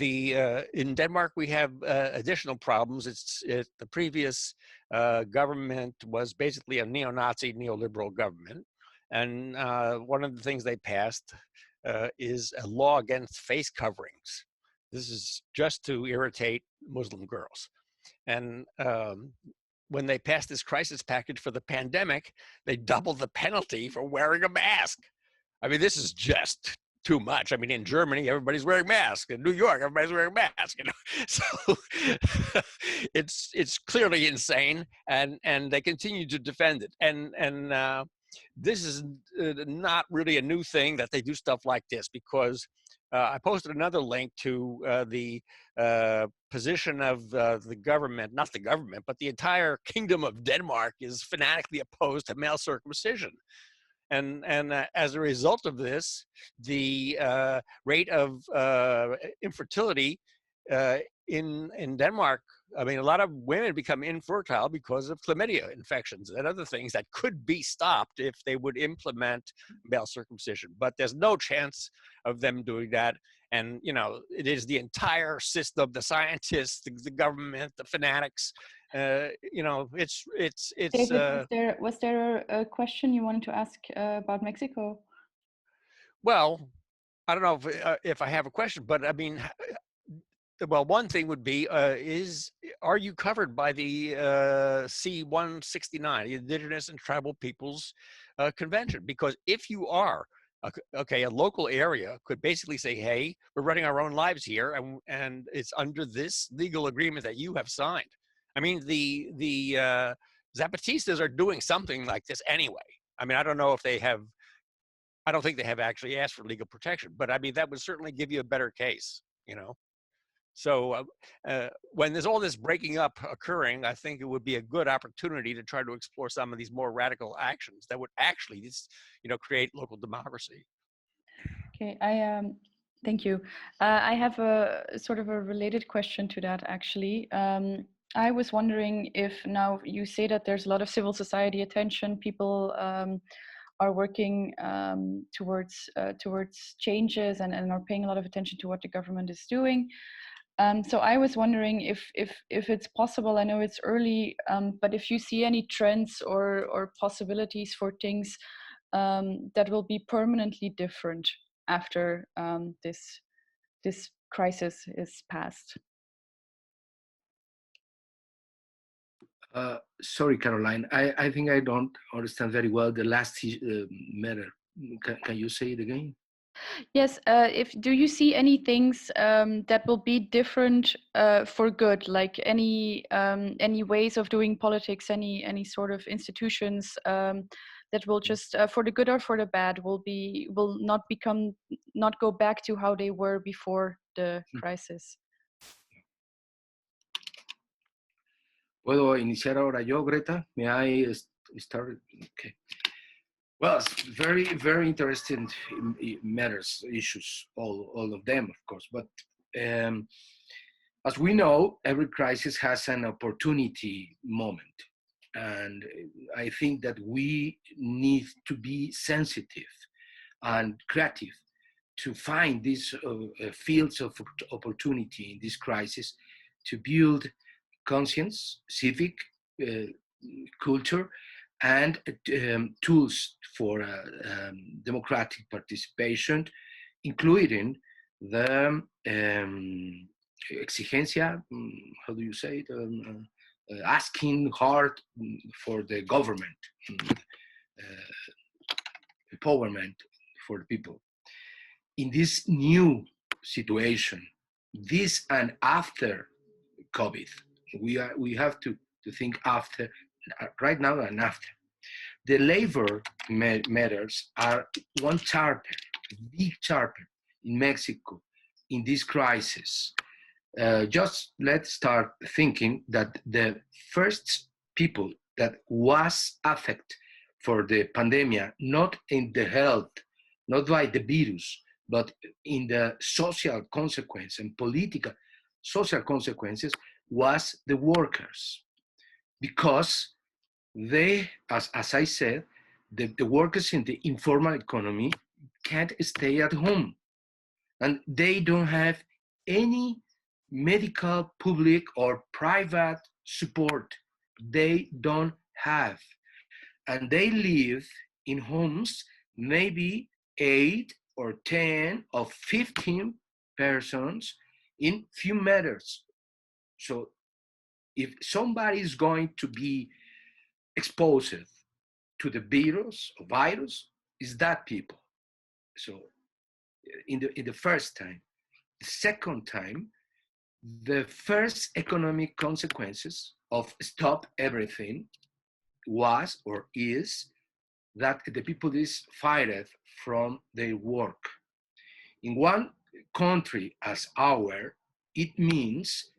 Speaker 7: in Denmark, we have additional problems. The previous government was basically a neo-Nazi, neoliberal government. And one of the things they passed is a law against face coverings. This is just to irritate Muslim girls. And when they passed this crisis package for the pandemic, they doubled the penalty for wearing a mask. I mean, this is just too much. I mean, in Germany, everybody's wearing masks. In New York, everybody's wearing masks. You know, so it's clearly insane, and they continue to defend it. And this is not really a new thing that they do stuff like this, because I posted another link to the position of the government, not the government, but the entire kingdom of Denmark is fanatically opposed to male circumcision. And as a result of this, the rate of infertility in Denmark, I mean, a lot of women become infertile because of chlamydia infections and other things that could be stopped if they would implement male circumcision. But there's no chance of them doing that. And, you know, it is the entire system, the scientists, the government, the fanatics. You know, it's.
Speaker 4: David, was there a question you wanted to ask about Mexico?
Speaker 7: Well, I don't know if I have a question, but I mean, well, one thing would be, are you covered by the C-169, the Indigenous and Tribal Peoples Convention? Because if you are, okay, a local area could basically say, hey, we're running our own lives here, and it's under this legal agreement that you have signed. I mean, the Zapatistas are doing something like this anyway. I mean, I don't know if they have, I don't think they have actually asked for legal protection, but I mean, that would certainly give you a better case, you know? So when there's all this breaking up occurring, I think it would be a good opportunity to try to explore some of these more radical actions that would actually, you know, create local democracy.
Speaker 4: Okay, thank you. I have a sort of a related question to that, actually. I was wondering if now you say that there's a lot of civil society attention, people are working towards changes and are paying a lot of attention to what the government is doing. So I was wondering if it's possible, I know it's early, but if you see any trends or possibilities for things that will be permanently different after this crisis is passed.
Speaker 3: Sorry, Caroline, I think I don't understand very well the last matter. Can you say it again?
Speaker 4: Yes, do you see any things that will be different for good, like any ways of doing politics, any sort of institutions that will just for the good or for the bad will not go back to how they were before the crisis?
Speaker 3: ¿Puedo iniciar ahora yo, Greta? May I start? Okay. Well, it's very, very interesting matters, issues, all of them, of course. But as we know, every crisis has an opportunity moment. And I think that we need to be sensitive and creative to find these fields of opportunity in this crisis to build conscience, civic, culture, and tools for democratic participation, including the exigencia, how do you say it? Asking hard for the government, empowerment for the people. In this new situation, this and after COVID, we have to think after, right now and after. The labor matters are one chapter, big chapter in Mexico in this crisis. Just let's start thinking that the first people that was affected for the pandemic, not in the health, not by the virus, but in the social consequence and political social consequences, was the workers, because they, as I said, the workers in the informal economy can't stay at home, and they don't have any medical, public, or private support. They don't have. And they live in homes, maybe 8 or 10 or 15 persons in few meters. So if somebody is going to be exposed to the virus, is that people. So in the first time. The second time, the first economic consequences of stop everything was or is that the people is fired from their work. In one country as our, it means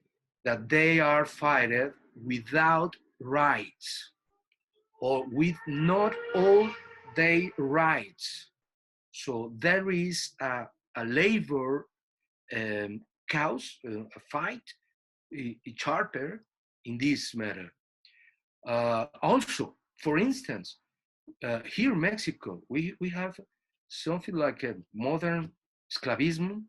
Speaker 3: that they are fired without rights, or with not all their rights. So there is a labor cause, a fight, a charter in this matter. Also, for instance, here in Mexico, we have something like a modern esclavism,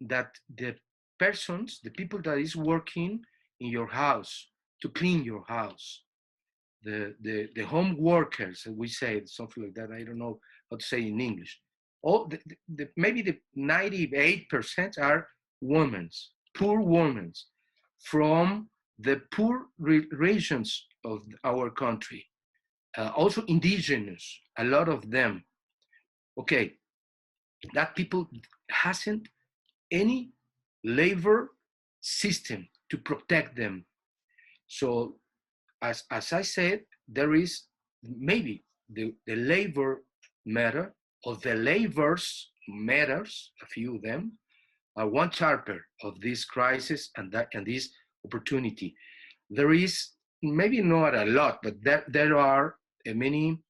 Speaker 3: that the persons, the people that is working in your house to clean your house, the home workers, we say something like that. I don't know how to say in English. All maybe the 98% are women, poor women from the poor regions of our country. Also indigenous, a lot of them. Okay, that people hasn't any labor system to protect them. So as I said, there is maybe the labor matter, or the labors matters, a few of them, are one chapter of this crisis and this opportunity. There is maybe not a lot, but there are many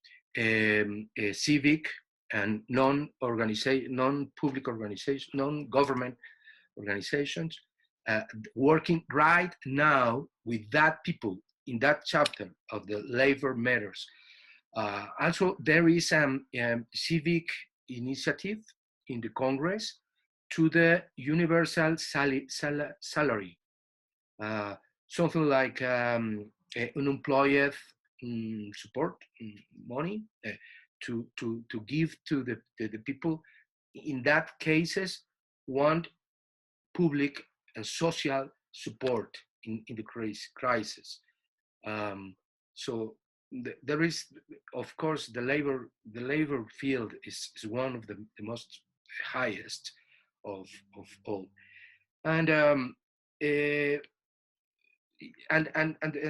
Speaker 3: civic and non-public organizations, non-government organizations working right now with that people in that chapter of the labor matters. Also, there is a civic initiative in the Congress to the universal salary, something like unemployed support money to give to the people. In that cases, want public and social support in the crisis. So there is, of course, the labor field is one of the most highest of all. And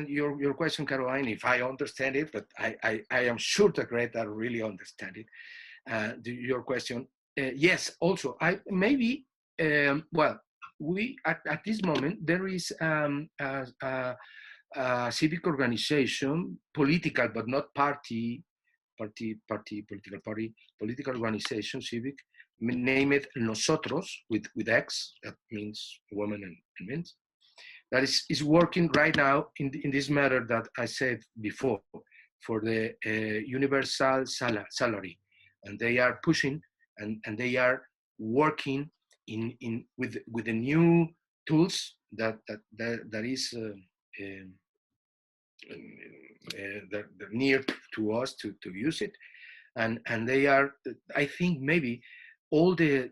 Speaker 3: your question, Caroline, if I understand it, but I am sure that Greta really understand it. Your question, yes. Also, maybe well, we at this moment there is a civic organization, political but not political organization, civic, name it Nosotros with X, that means woman and men, that is working right now in this matter that I said before, for the universal salary, and they are pushing and they are working with the new tools that is they're near to us to use it, and they are, I think maybe all the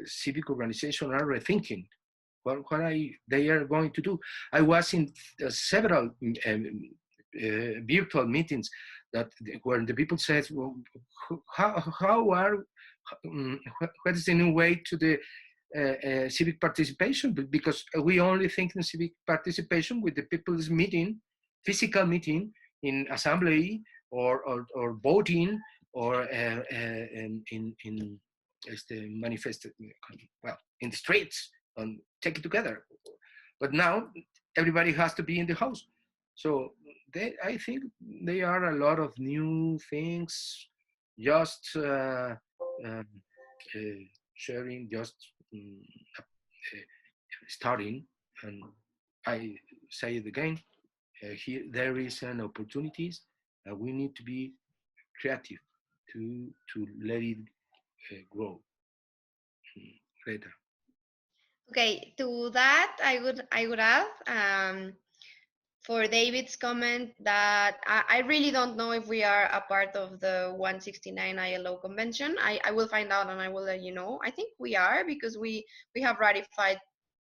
Speaker 3: civic organizations are rethinking what they are going to do. I was in several virtual meetings where the people said, well, what is the new way to the civic participation? Because we only think in civic participation with the people's meeting, physical meeting in assembly or voting or in manifest, well, in the streets and take it together. But now everybody has to be in the house. So I think there are a lot of new things, just sharing, just starting, and I say it again, here there is an opportunities, and we need to be creative to let it grow. Greta.
Speaker 1: Okay, to that I would add for David's comment that I really don't know if we are a part of the 169 ILO convention. I will find out and I will let you know. I think we are because we have ratified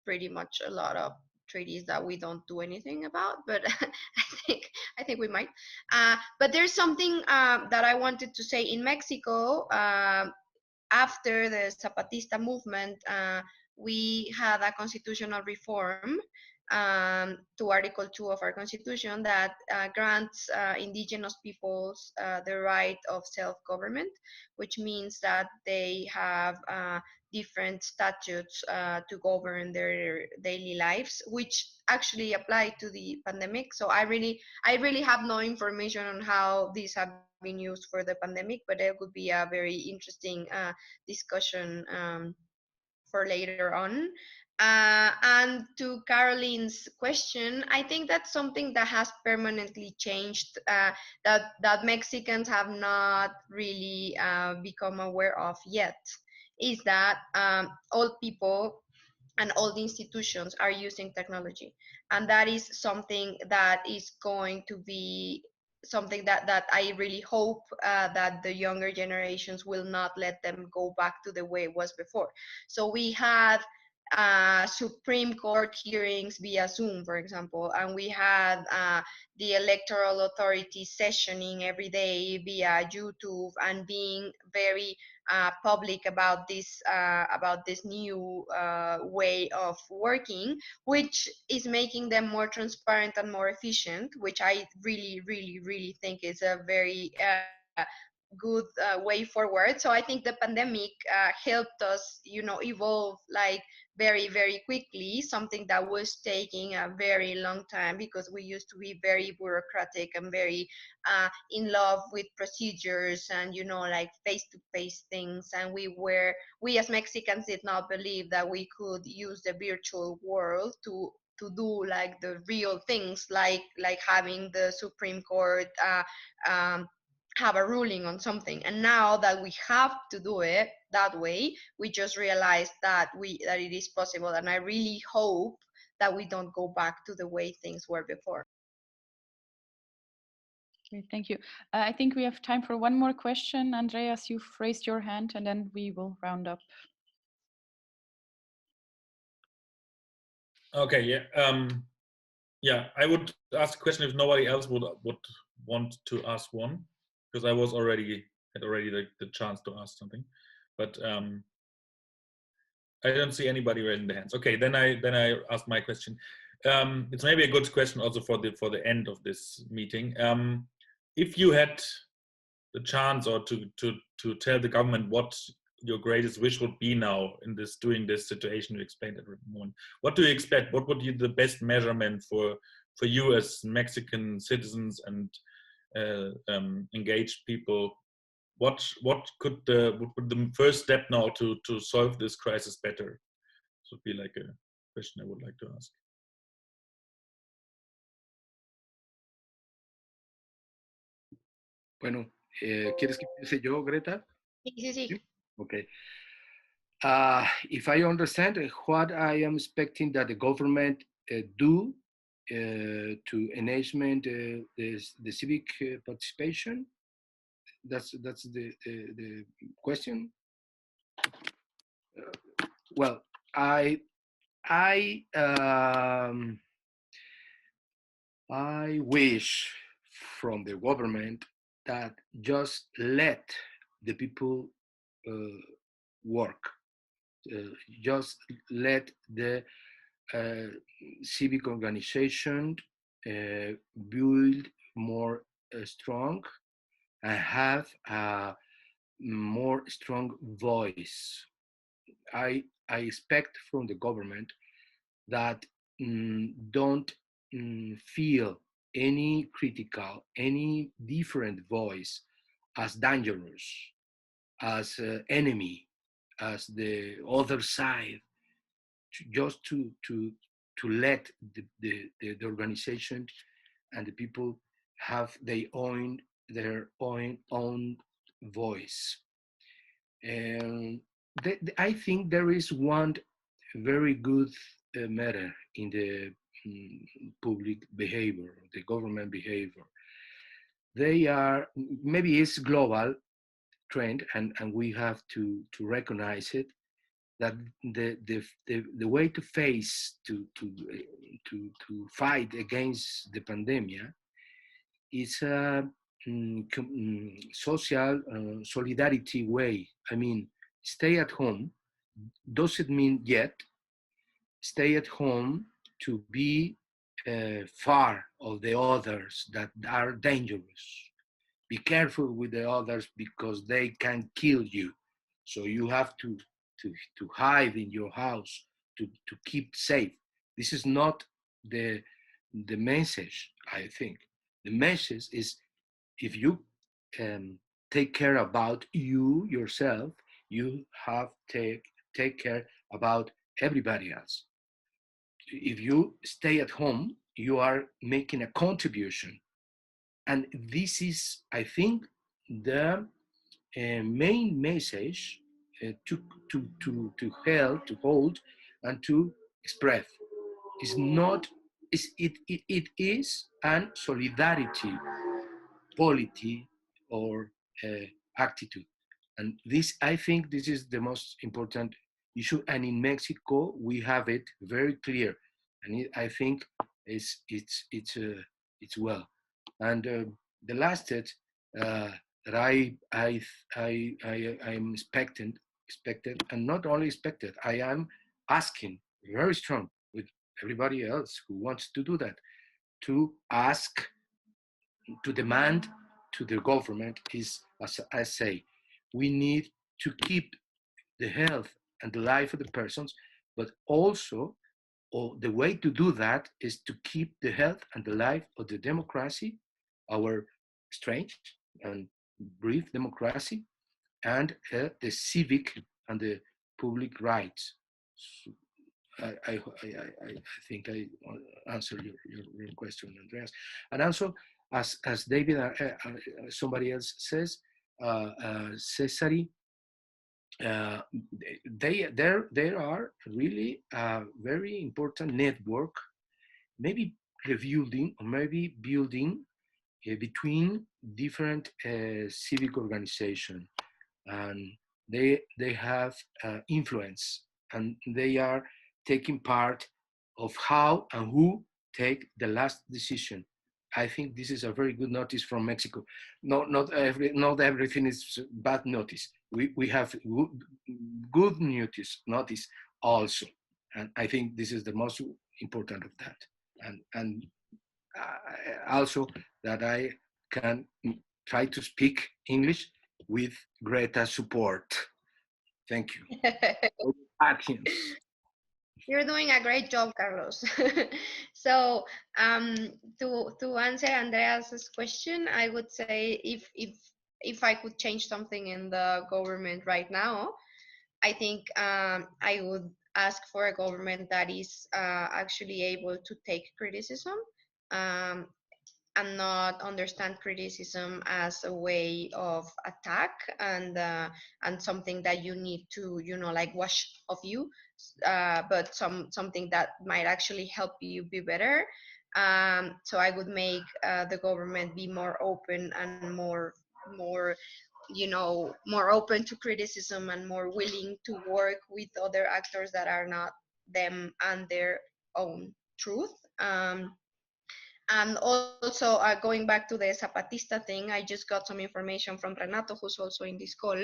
Speaker 1: pretty much a lot of treaties that we don't do anything about, but I think we might. But there's something that I wanted to say in Mexico. After the Zapatista movement, we had a constitutional reform to Article 2 of our Constitution that grants indigenous peoples the right of self-government, which means that they have different statutes to govern their daily lives, which actually apply to the pandemic. So I really have no information on how these have been used for the pandemic, but it would be a very interesting discussion for later on. And to Caroline's question, I think that's something that has permanently changed, that Mexicans have not really become aware of yet, is that all people and all the institutions are using technology, and that is something that is going to be something that I really hope that the younger generations will not let them go back to the way it was before. So we had Supreme Court hearings via Zoom, for example, and we had the electoral authority sessioning every day via YouTube and being very public about this new way of working, which is making them more transparent and more efficient, which I really think is a very good way forward. So I think the pandemic helped us, evolve like very quickly, something that was taking a very long time because we used to be very bureaucratic and very in love with procedures and like face-to-face things, and we as Mexicans did not believe that we could use the virtual world to do like the real things, like having the Supreme Court have a ruling on something. And now that we have to do it that way, we just realized that it is possible, and I really hope that we don't go back to the way things were before.
Speaker 4: Great, thank you. I think we have time for one more question. Andreas, you've raised your hand, and then we will round up.
Speaker 5: Okay, yeah. I would ask a question if nobody else would want to ask one, because I had already the chance to ask something, but I don't see anybody raising their hands. Okay, then I ask my question. It's maybe a good question also for the end of this meeting. If you had the chance or to tell the government what your greatest wish would be now in doing this situation you explained at the moment, what do you expect? What would be the best measurement for you as Mexican citizens and engaged people? What would the first step now to solve this crisis better? This would be like a question I would like to ask.
Speaker 3: Bueno, ¿quieres que empiece yo, Greta?
Speaker 1: Sí.
Speaker 3: Okay. If I understand what I am expecting that the government do to enhancement the civic participation, that's the question. Well, I wish from the government that just let the people work. Just let the civic organization build more strong and have a more strong voice. I expect from the government that don't feel any critical, any different voice as dangerous, as enemy, as the other side, just to to let the organization and the people have their own voice. And I think there is one very good matter in the public behavior, the government behavior. They are, maybe it's global trend, and we have to recognize it, that the way to face to fight against the pandemic is a social solidarity way. I mean, stay at home doesn't mean yet stay at home to be far of the others that are dangerous. Be careful with the others because they can kill you. So you have to hide in your house to keep safe. This is not the message, I think. The message is, if you um, take care about you yourself, you have take care about everybody else. If you stay at home, you are making a contribution, and this is, I think, the main message to hold and to spread. It's not. It is an solidarity polity or attitude. And this, I think, this is the most important issue. And in Mexico, we have it very clear, and I think it's well. And the last that I'm expected, and not only expected, I am asking very strong with everybody else who wants to do that, to ask, to demand to the government is, as I say, we need to keep the health and the life of the persons, but also, or the way to do that is to keep the health and the life of the democracy, our strange and brief democracy, and the civic and the public rights. So I think I answered your question, Andreas. And also, as David, somebody else says, Cesari, there are really a very important network, maybe rebuilding or maybe building between different civic organizations, and they have influence, and they are taking part of how and who take the last decision. I think this is a very good notice from Mexico. Not everything is bad notice. We have good notice also, and I think this is the most important of that. And also that I can try to speak English with Greta support. Thank you. Actions.
Speaker 1: You're doing a great job, Carlos. So to answer Andreas's question, I would say if I could change something in the government right now, I think I would ask for a government that is actually able to take criticism, um, and not understand criticism as a way of attack, and something that you need to, like, wash off you, but something that might actually help you be better. So I would make the government be more open and more more open to criticism, and more willing to work with other actors that are not them and their own truth. And also, going back to the Zapatista thing, I just got some information from Renato, who's also in this call,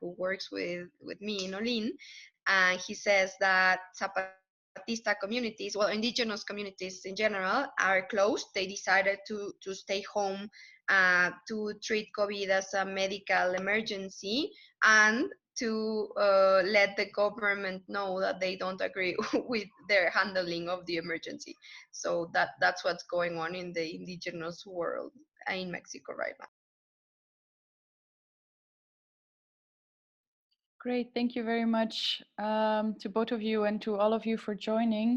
Speaker 1: who works with me in Ollin. And he says that Zapatista communities, well, indigenous communities in general, are closed. They decided to stay home to treat COVID as a medical emergency, and to let the government know that they don't agree with their handling of the emergency. So that's what's going on in the indigenous world in Mexico right now.
Speaker 4: Great, thank you very much to both of you and to all of you for joining.